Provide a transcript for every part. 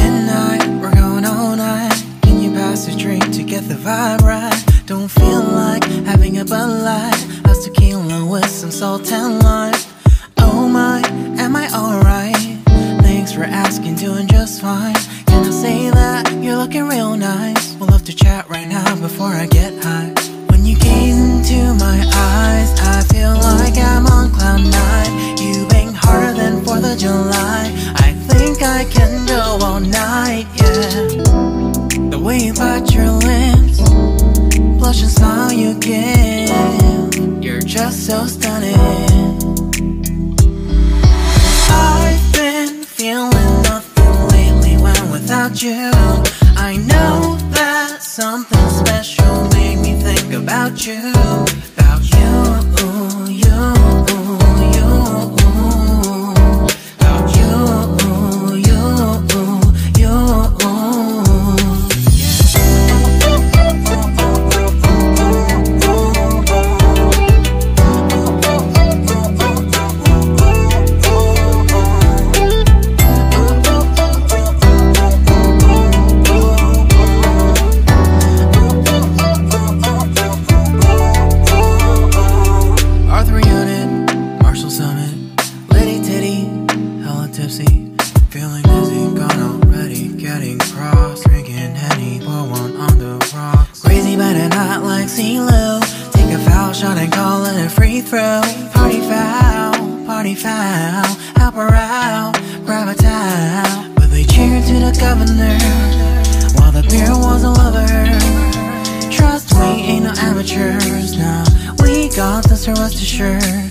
midnight, we're going all night. Can you pass a drink to get the vibe right? Don't feel like having a Bud Light. How's tequila with some salt and lime? Oh my, am I alright? Thanks for asking, doing just fine. Can I say that you're looking real nice? We'll love to chat right now before I get high. When you gaze into my eyes, I feel like I'm on cloud nine. You bang harder than 4th of July. I think I can go all night, yeah. The way you bite your lips, blush and smile you give, you're just so stunning. I've been feeling nothing lately when without you. I know that something special made me think about you. About you, you, you. About you, you, you. Feeling dizzy, gone already, getting cross. Drinking Henny, pour one on the rocks. Crazy but not like CeeLo. Take a foul shot and call it a free throw. Party foul, help her out, grab a towel. But they cheered to the governor, while the beer was a lover. Trust we ain't no amateurs, nah, we got this, rest assured.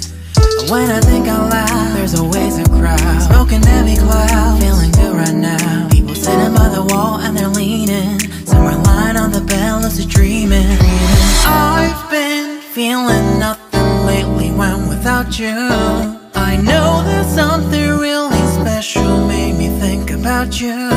When I think out loud, there's always a crowd. Smoking heavy cloud, feeling good right now. People sitting by the wall and they're leaning. Some are lying on the bed, lucid dreaming. I've been feeling nothing lately when without you. I know that something really special made me think about you.